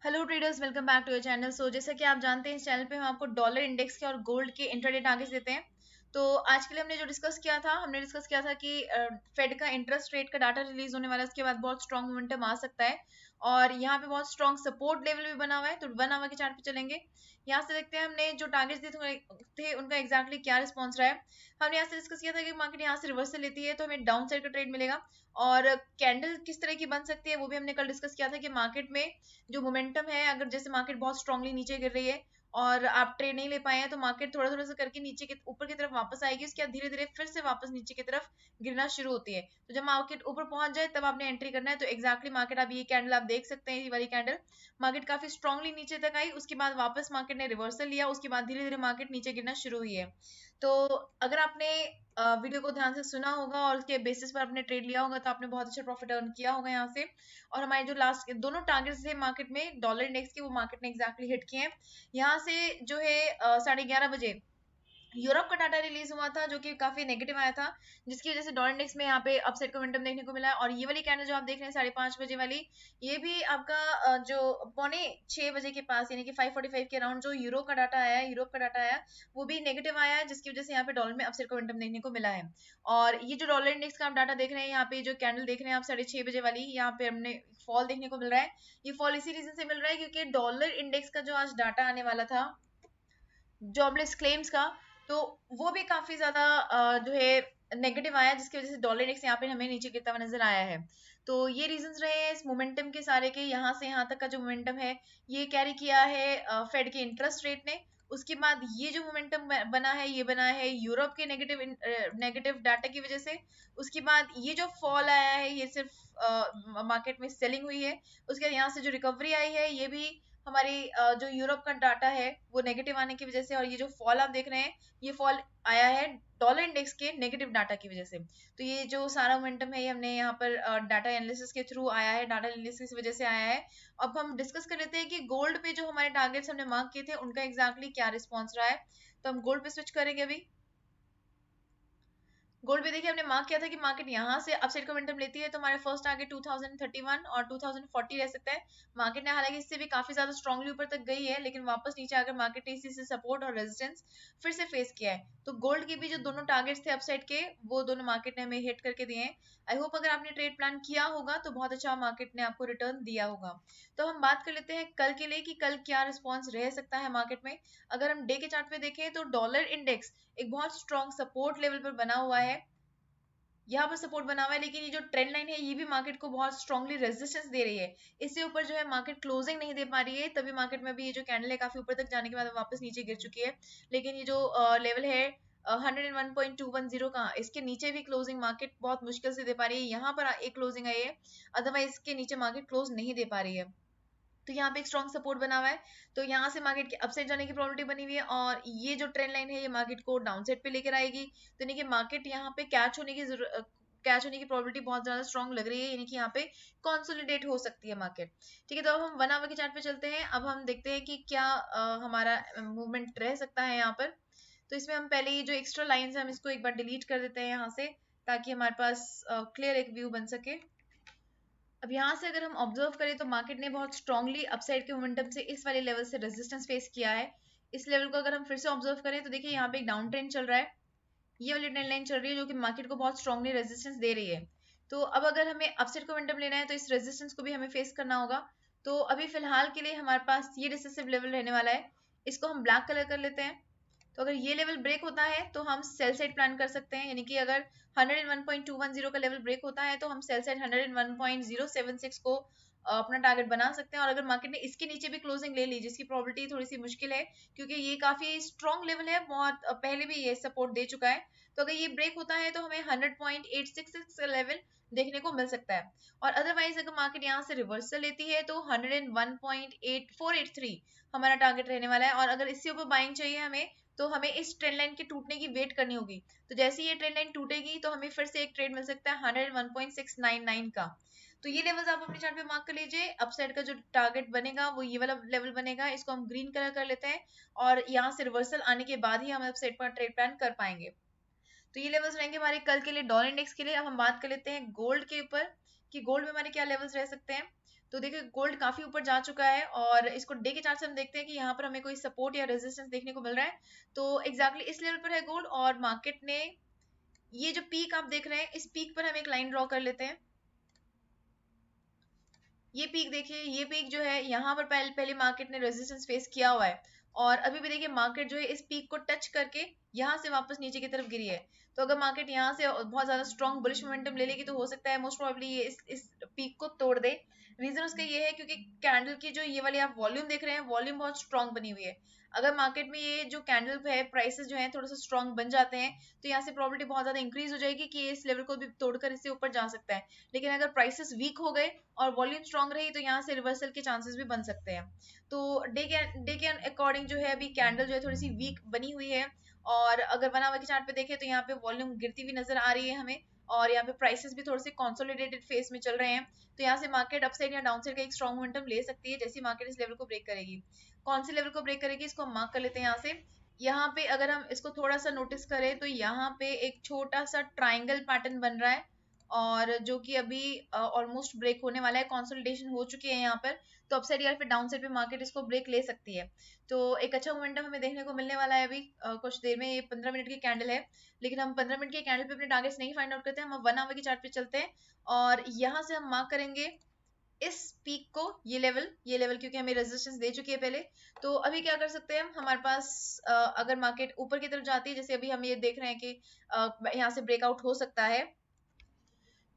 Hello traders, welcome back to your channel. जैसा कि आप जानते हैं, इस चैनल पे हम आपको डॉलर इंडेक्स के और गोल्ड के इंट्राडे टारगेट्स देते हैं। तो आज के लिए हमने जो डिस्कस किया था, हमने डिस्कस किया था कि फेड का इंटरेस्ट रेट का डाटा रिलीज होने वाला है, उसके बाद बहुत स्ट्रॉन्ग मोमेंटम आ सकता है और यहाँ पे बहुत स्ट्रॉन्ग सपोर्ट लेवल भी बना हुआ है। तो 1 आवर के चार्ट पे चलेंगे। यहाँ से देखते हैं हमने जो टारगेट्स दिए थे उनका एग्जैक्टली क्या रिस्पॉन्स रहा है। हमने यहाँ से डिस्कस किया था कि मार्केट यहाँ से रिवर्सल लेती है तो हमें डाउन साइड का ट्रेड मिलेगा और कैंडल किस तरह की बन सकती है वो भी हमने कल डिस्कस किया था कि मार्केट में जो मोमेंटम है, अगर जैसे मार्केट बहुत स्ट्रांगली नीचे गिर रही है और आप ट्रेड नहीं ले पाए हैं तो मार्केट थोड़ा थोड़ा सा करके नीचे के ऊपर की तरफ वापस आएगी, उसके बाद धीरे धीरे फिर से वापस नीचे की तरफ गिरना शुरू होती है। तो जब मार्केट ऊपर पहुंच जाए तब आपने एंट्री करना है। तो एक्जैक्टली मार्केट, आप ये कैंडल आप देख सकते हैं, ये वाली कैंडल मार्केट काफी स्ट्रांगली नीचे तक आई, उसके बाद वापस मार्केट ने रिवर्सल लिया, उसके बाद धीरे धीरे मार्केट नीचे गिरना शुरू हुई है। तो अगर आपने वीडियो को ध्यान से सुना होगा और उसके बेसिस पर आपने ट्रेड लिया होगा तो आपने बहुत अच्छा प्रॉफिट अर्न किया होगा यहाँ से। और हमारे जो लास्ट के दोनों टारगेट्स थे मार्केट में डॉलर इंडेक्स के, वो मार्केट ने एग्जैक्टली हिट किए हैं। यहाँ से जो है 11:30 बजे यूरोप का डाटा रिलीज हुआ था जो कि काफी नेगेटिव आया था, जिसकी वजह से डॉलर इंडेक्स में यहाँ पे अपसाइड का मोमेंटम देखने को मिला है। और ये वाली कैंडल जो आप देख रहे हैं 5:30 बजे वाली, ये भी आपका जो 5:45 के पास, यानी कि 5:45 के अराउंड जो यूरो का डाटा आया है, यूरोप का डाटा आया, वो भी नेगेटिव आया है, जिसकी वजह से यहाँ पे डॉलर में अपसाइड का मोमेंटम देखने को मिला है। और ये जो डॉलर इंडेक्स का आप डाटा देख रहे हैं, यहाँ पे जो कैंडल देख रहे हैं आप 6:30 बजे वाली, यहाँ पे हमने फॉल देखने को मिल रहा है। ये फॉल इसी रीजन से मिल रहा है क्योंकि डॉलर इंडेक्स का जो आज डाटा आने वाला था जॉबलेस क्लेम्स का, तो वो भी काफी ज्यादा जो है नेगेटिव आया, जिसकी वजह से डॉलर इंडेक्स यहाँ पे हमें नीचे गिरता हुआ नजर आया है। तो ये रीजंस रहे हैं इस मोमेंटम के सारे के, यहाँ से यहाँ तक का जो मोमेंटम है ये कैरी किया है फेड के इंटरेस्ट रेट ने। उसके बाद ये जो मोमेंटम बना है, ये बना है यूरोप के नेगेटिव डाटा की वजह से। उसके बाद ये जो फॉल आया है ये सिर्फ मार्केट में सेलिंग हुई है। उसके बाद यहाँ से जो रिकवरी आई है ये भी हमारी जो यूरोप का डाटा है वो नेगेटिव आने की वजह से। और ये जो फॉल आप देख रहे हैं, ये फॉल आया है डॉलर इंडेक्स के नेगेटिव डाटा की वजह से। तो ये जो सारा मोमेंटम है ये हमने यहाँ पर डाटा एनालिसिस के थ्रू आया है, डाटा एनालिसिस की वजह से आया है। अब हम डिस्कस कर लेते हैं कि गोल्ड पे जो हमारे टारगेट्स हमने मार्क किए थे उनका एग्जैक्टली क्या रिस्पॉन्स रहा है। तो हम गोल्ड पे स्विच करेंगे अभी। गोल्ड पे देखिए हमने मार्क किया था कि मार्केट यहाँ से अपसाइड का मोमेंटम लेती है तो हमारे फर्स्ट टारगेट 2031 और 2040 रह सकता है। मार्केट ने हालांकि इससे भी काफी ज्यादा स्ट्रांगली ऊपर तक गई है, लेकिन वापस नीचे आकर मार्केट ने इसी से सपोर्ट और रेजिस्टेंस फिर से फेस किया है। तो गोल्ड के भी जो दोनों टारगेट्स थे अपसाइड के, वो दोनों मार्केट ने हमें हिट करके दिए हैं। आई होप अगर आपने ट्रेड प्लान किया होगा तो बहुत अच्छा मार्केट ने आपको रिटर्न दिया होगा। तो हम बात कर लेते हैं कल के लिए कि कल क्या रिस्पॉन्स रह सकता है मार्केट में। अगर हम डे के चार्ट पे देखें तो डॉलर इंडेक्स एक बहुत स्ट्रॉन्ग सपोर्ट लेवल पर बना हुआ है, यहाँ पर सपोर्ट बना हुआ है, लेकिन ये जो ट्रेंड लाइन है ये भी मार्केट को बहुत स्ट्रांगली रेजिस्टेंस दे रही है। इससे ऊपर जो है मार्केट क्लोजिंग नहीं दे पा रही है, तभी मार्केट में भी ये जो कैंडल है काफी ऊपर तक जाने के बाद वापस नीचे गिर चुकी है। लेकिन ये जो लेवल है 101.210 का, इसके नीचे भी क्लोजिंग मार्केट बहुत मुश्किल से दे पा रही है। यहाँ पर एक क्लोजिंग आई है, अदरवाइज इसके नीचे मार्केट क्लोज नहीं दे पा रही है। तो यहाँ पे एक स्ट्रॉन्ग सपोर्ट बना हुआ है, तो यहाँ से मार्केट के अपसाइड जाने की प्रोबेबिलिटी बनी हुई है। और ये जो ट्रेंड लाइन है ये मार्केट को डाउन साइड पे लेकर आएगी। तो यानी कि मार्केट यहाँ पे कैच होने की प्रोबेबिलिटी बहुत ज्यादा स्ट्रॉन्ग लग रही है, यानी कि यहाँ पे कंसोलिडेट हो सकती है मार्केट। ठीक है, तो अब हम 1 आवर के चार्ट पे चलते हैं। अब हम देखते हैं कि क्या हमारा मूवमेंट रह सकता है यहाँ पर। तो इसमें हम पहले ये जो एक्स्ट्रा लाइंस है हम इसको एक बार डिलीट कर देते हैं यहाँ से, ताकि हमारे पास क्लियर एक व्यू बन सके। अब यहाँ से अगर हम ऑब्जर्व करें तो मार्केट ने बहुत स्ट्रांगली अपसाइड के मोमेंटम से इस वाले लेवल से रेजिस्टेंस फेस किया है। इस लेवल को अगर हम फिर से ऑब्जर्व करें तो देखिए यहाँ पे एक डाउन ट्रेंड चल रहा है, ये वाली ट्रेंड लाइन चल रही है जो कि मार्केट को बहुत स्ट्रांगली रेजिस्टेंस दे रही है। तो अब अगर हमें अपसाइड का मोमेंटम लेना है तो इस रेजिस्टेंस को भी हमें फेस करना होगा। तो अभी फिलहाल के लिए हमारे पास ये डिसिसिव लेवल रहने वाला है, इसको हम ब्लैक कलर कर लेते हैं। तो अगर ये लेवल ब्रेक होता है तो हम सेल साइड प्लान कर सकते हैं, यानी कि अगर 101.210 का लेवल ब्रेक होता है तो हम सेल साइड 101.076 को अपना टारगेट बना सकते हैं। और अगर मार्केट ने इसके नीचे भी क्लोजिंग ले ली, जिसकी प्रोबेबिलिटी थोड़ी सी मुश्किल है क्योंकि ये काफी स्ट्रॉन्ग लेवल है, बहुत पहले भी ये सपोर्ट दे चुका है, तो अगर ये ब्रेक होता है तो हमें 100.866 का लेवल देखने को मिल सकता है। और अदरवाइज अगर मार्केट यहाँ से रिवर्सल लेती है तो 101.8483 हमारा टारगेट रहने वाला है। और अगर इससे ऊपर बाइंग चाहिए हमें तो हमें इस ट्रेंड लाइन के टूटने की वेट करनी होगी। तो जैसे ये ट्रेंड लाइन टूटेगी तो हमें फिर से एक ट्रेड मिल सकता है 101.699 का। तो ये लेवल्स आप अपने चार्ट पे मार्क कर लीजिए। अपसाइड का जो टारगेट बनेगा वो ये वाला लेवल बनेगा, इसको हम ग्रीन कलर कर लेते हैं। और यहाँ से रिवर्सल आने के बाद ही हम अपसाइड पर ट्रेड प्लान कर पाएंगे। तो ये लेवल्स रहेंगे हमारे कल के लिए डॉलर इंडेक्स के लिए। अब हम बात कर लेते हैं गोल्ड के ऊपर कि गोल्ड में हमारे क्या लेवल्स रह सकते हैं। तो देखिए गोल्ड काफी ऊपर जा चुका है और इसको डे के चार्ट से हम देखते हैं कि यहाँ पर हमें कोई सपोर्ट या रेजिस्टेंस देखने को मिल रहा है। तो एग्जैक्टली इस लेवल पर है गोल्ड और मार्केट ने ये जो पीक आप देख रहे हैं इस पीक पर हम एक लाइन ड्रॉ कर लेते हैं। ये पीक देखिए, ये पीक जो है यहाँ पर पहले मार्केट ने रेजिस्टेंस फेस किया हुआ है और अभी भी देखिए मार्केट जो है इस पीक को टच करके यहाँ से वापस नीचे की तरफ गिरी है। तो अगर मार्केट यहाँ से बहुत ज्यादा स्ट्रॉन्ग बुलिश मोमेंटम ले लेगी तो हो सकता है मोस्ट प्रोबेबली ये इस पीक को तोड़ दे। रीजन उसका ये है क्योंकि कैंडल की जो ये वाली आप वॉल्यूम देख रहे हैं वॉल्यूम बहुत स्ट्रॉन्ग बनी हुई है। अगर मार्केट में ये जो कैंडल है प्राइसेस जो है थोड़ा सा स्ट्रॉन्ग बन जाते हैं तो यहाँ से प्रोबेबिलिटी बहुत ज्यादा इंक्रीज हो जाएगी कि ये इस लेवल को भी तोड़कर इससे ऊपर जा सकता है। लेकिन अगर प्राइसेस वीक हो गए और वॉल्यूम स्ट्रॉन्ग रही तो यहाँ से रिवर्सल के चांसेस भी बन सकते हैं। तो डे के अकॉर्डिंग जो है अभी कैंडल जो है थोड़ी सी वीक बनी हुई है और अगर 1 आवर के चार्ट पे देखें तो यहाँ पे वॉल्यूम गिरती हुई नजर आ रही है हमें और यहाँ पे प्राइसेस भी थोड़े से कंसोलिडेटेड फेस में चल रहे हैं। तो यहाँ से मार्केट अपसाइड या डाउनसाइड का एक स्ट्रॉन्ग मोमेंटम ले सकती है जैसी मार्केट इस लेवल को ब्रेक करेगी। कौन सी लेवल को ब्रेक करेगी इसको हम मार्क कर लेते हैं यहाँ से। यहाँ पे अगर हम इसको थोड़ा सा नोटिस करें तो यहाँ पे एक छोटा सा ट्राइंगल पैटर्न बन रहा है और जो कि अभी ऑलमोस्ट ब्रेक होने वाला है, कंसोलिडेशन हो चुकी है यहाँ पर। तो अपसाइड या फिर डाउन साइड पे मार्केट इसको ब्रेक ले सकती है। तो एक अच्छा मोमेंटम हमें देखने को मिलने वाला है अभी कुछ देर में। ये 15 मिनट की कैंडल है लेकिन हम 15 मिनट की कैंडल पे अपने टारगेट्स नहीं फाइंड आउट करते हैं, हम 1 आवर की चार्ट पे चलते हैं और यहाँ से हम मार्क करेंगे इस पीक को, ये लेवल क्योंकि हमें रेजिस्टेंस दे चुकी है पहले। तो अभी क्या कर सकते हैं हम, हमारे पास अगर मार्केट ऊपर की तरफ जाती है जैसे अभी हम ये देख रहे हैं कि यहाँ से ब्रेकआउट हो सकता है।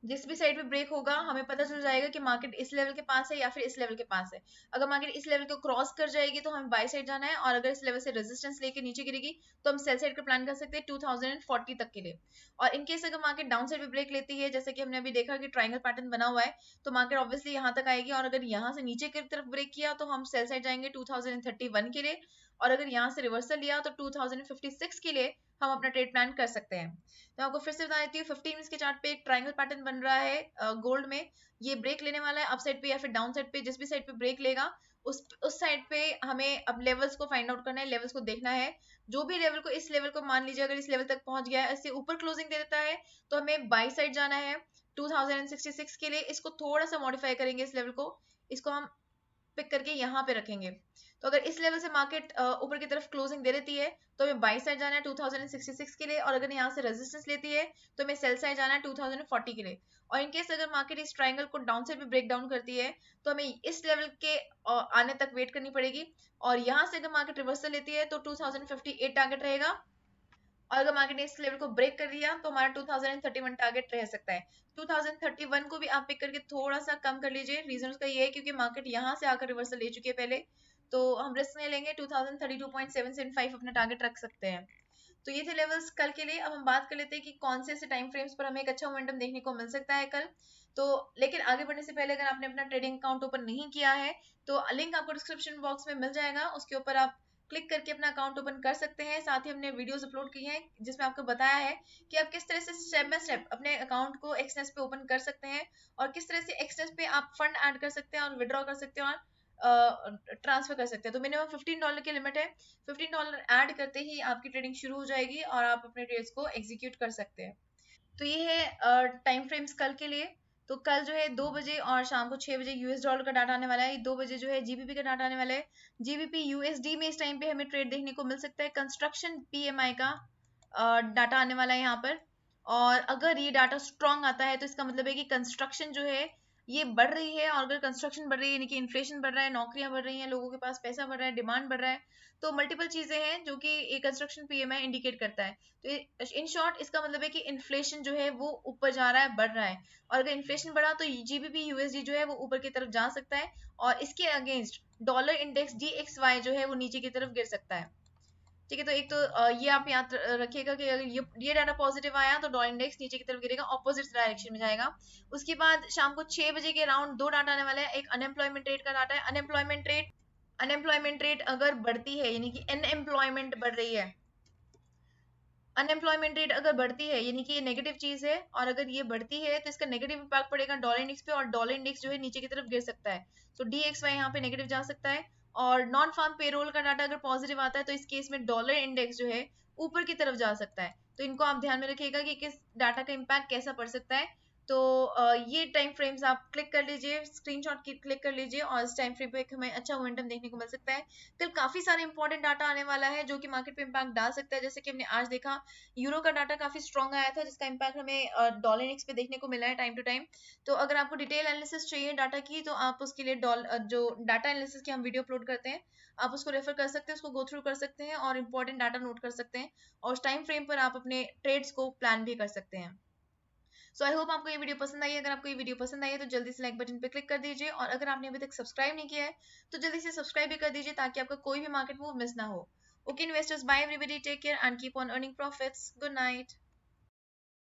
जिस भी साइड पे ब्रेक होगा हमें पता चल जाएगा कि मार्केट इस लेवल के पास है या फिर इस लेवल के पास है। अगर मार्केट इस लेवल को क्रॉस कर जाएगी तो हमें बाय साइड जाना है और अगर इस लेवल से रेजिस्टेंस लेके नीचे गिरेगी तो हम सेल साइड का प्लान कर सकते हैं 2040 तक के लिए। और इन केस अगर मार्केट डाउन साइड पे ब्रेक लेती है जैसे कि हमने अभी देखा कि ट्राइंगल पैटर्न बना हुआ है तो मार्केट ऑब्वियसली यहाँ तक आएगी और अगर यहाँ से नीचे की तरफ ब्रेक किया तो हम सेल साइड जाएंगे 2031 के लिए और अगर यहाँ से रिवर्सल लिया तो 2056 के लिए हम अपना ट्रेड प्लान कर सकते हैं। तो आपको फिर से बता देती हूँ 15 मिनट्स के चार्ट पे एक ट्रायंगल पैटर्न बन रहा है गोल्ड में। ये ब्रेक लेने वाला है अप साइड पे या फिर डाउन साइड पे, जिस भी साइड पे ब्रेक लेगा उस साइड पे हमें अब लेवल्स को फाइंड आउट करना है, लेवल्स को देखना है। जो भी लेवल को, इस लेवल को मान लीजिए अगर इस लेवल तक पहुंच गया है, इससे ऊपर क्लोजिंग दे देता है तो हमें बाई साइड जाना है 2066 के लिए। इसको थोड़ा सा मॉडिफाई करेंगे इस लेवल को, इसको हम पिक करके यहाँ पे रखेंगे। तो अगर इस लेवल से मार्केट ऊपर की तरफ क्लोजिंग दे देती है तो हमें बाई साइड जाना है 2066 के लिए और अगर यहाँ से रेजिस्टेंस लेती है तो हमें सेल साइड जाना है 2040 के लिए। और इनकेस अगर मार्केट इस ट्राइंगल को डाउन साइड पे ब्रेक डाउन करती है तो हमें इस लेवल के आने तक वेट करनी पड़ेगी और यहाँ से अगर मार्केट रिवर्सल लेती है तो 2058 टारगेट रहेगा और अगर मार्केट ने इस लेवल को ब्रेक कर दिया तो हमारा 2031 टारगेट रह सकता है। 2031 को भी आप पिक करके थोड़ा सा कम कर लीजिए। रीजन उसका ये है क्योंकि मार्केट यहाँ से आकर रिवर्सल ले चुकी है पहले, तो हम रिस्क नहीं लेंगे, 2032.775 अपना टारगेट रख सकते हैं। तो ये थे लेवल्स कल के लिए। अब हम बात कर लेते हैं कि कौन से ऐसे टाइम फ्रेम्स पर हमें एक अच्छा मोमेंटम देखने को मिल सकता है कल। तो लेकिन आगे बढ़ने से पहले अगर आपने अपना ट्रेडिंग अकाउंट ओपन नहीं किया है तो लिंक आपको डिस्क्रिप्शन बॉक्स में मिल जाएगा, उसके ऊपर आप क्लिक करके अपना अकाउंट ओपन कर सकते हैं। साथ ही हमने वीडियोस अपलोड की हैं जिसमें आपको बताया है कि आप किस तरह से स्टेप बाय स्टेप अपने अकाउंट को एक्सनेस पे ओपन कर सकते हैं और किस तरह से एक्सनेस पे आप फंड ऐड कर सकते हैं और विड्रॉ कर सकते हैं और ट्रांसफर कर सकते हैं। तो मिनिमम $15 की लिमिट है, $15 ऐड करते ही आपकी ट्रेडिंग शुरू हो जाएगी और आप अपने ट्रेड्स को एग्जीक्यूट कर सकते हैं। तो ये है टाइम फ्रेम्स कल के लिए। तो कल जो है 2 बजे और शाम को 6 बजे यूएस डॉलर का डाटा आने वाला है, 2 बजे जो है जीबीपी का डाटा आने वाला है। जीबीपी यूएसडी में इस टाइम पे हमें ट्रेड देखने को मिल सकता है। कंस्ट्रक्शन पीएमआई का डाटा आने वाला है यहाँ पर और अगर ये डाटा स्ट्रॉन्ग आता है तो इसका मतलब है कि कंस्ट्रक्शन जो है ये बढ़ रही है और अगर कंस्ट्रक्शन बढ़ रही है यानी कि इन्फ्लेशन बढ़ रहा है, नौकरियां बढ़ रही हैं, लोगों के पास पैसा बढ़ रहा है, डिमांड बढ़ रहा है, तो मल्टीपल चीजें हैं जो कि ये कंस्ट्रक्शन पीएमआई इंडिकेट करता है। तो इन शॉर्ट इसका मतलब है कि इन्फ्लेशन जो है वो ऊपर जा रहा है, बढ़ रहा है और अगर इन्फ्लेशन बढ़ा तो जीबीपी यूएसडी जो है वो ऊपर की तरफ जा सकता है और इसके अगेंस्ट डॉलर इंडेक्स डीएक्सवाई जो है वो नीचे की तरफ गिर सकता है। ठीक है, तो एक तो ये आप याद रखिएगा कि अगर ये डाटा पॉजिटिव आया तो डॉलर इंडेक्स नीचे की तरफ गिरेगा, ऑपोजिट डायरेक्शन में जाएगा। उसके बाद शाम को 6 बजे के अराउंड 2 डाटा आने वाले हैं। एक अनएम्प्लॉयमेंट रेट का डाटा है। अनएम्प्लॉयमेंट रेट अगर बढ़ती है यानी कि अनएम्प्लॉयमेंट बढ़ रही है, अनएम्प्लॉयमेंट रेट अगर बढ़ती है यानी कि ये नेगेटिव चीज है और अगर ये बढ़ती है तो इसका नेगेटिव इंपैक्ट पड़ेगा डॉलर इंडेक्स पे और डॉलर इंडेक्स जो है नीचे की तरफ गिर सकता है। तो डीएक्सवाई यहाँ पे नेगेटिव जा सकता है और नॉन फार्म पेरोल का डाटा अगर पॉजिटिव आता है तो इस केस में डॉलर इंडेक्स जो है ऊपर की तरफ जा सकता है। तो इनको आप ध्यान में रखिएगा कि किस डाटा का इम्पैक्ट कैसा पड़ सकता है। तो ये टाइम फ्रेम्स आप क्लिक कर लीजिए, स्क्रीनशॉट क्लिक कर लीजिए और इस टाइम फ्रेम पे हमें अच्छा मोमेंटम देखने को मिल सकता है। कल काफी सारे इंपॉर्टेंट डाटा आने वाला है जो कि मार्केट पे इम्पैक्ट डाल सकता है, जैसे कि हमने आज देखा यूरो का डाटा काफी स्ट्रॉन्ग आया था जिसका इम्पैक्ट हमें डॉलर इंडेक्स पे देखने को मिला है टाइम टू टाइम। तो अगर आपको डिटेल एनालिसिस चाहिए डाटा की तो आप उसके लिए जो डाटा एनालिसिस की हम वीडियो अपलोड करते हैं आप उसको रेफर कर सकते हैं, उसको गो थ्रू कर सकते हैं और इंपॉर्टेंट डाटा नोट कर सकते हैं और उस टाइम फ्रेम पर आप अपने ट्रेड्स को प्लान भी कर सकते हैं। सो आई होप आपको ये वीडियो पसंद आई। अगर आपको ये वीडियो पसंद आई है तो जल्दी से लाइक बटन पे क्लिक कर दीजिए और अगर आपने अभी तक सब्सक्राइब नहीं किया है तो जल्दी से सब्सक्राइब भी कर दीजिए ताकि आपका कोई भी मार्केट मूव मिस ना हो। Okay investors, bye everybody, take care and keep on earning profits. Good night.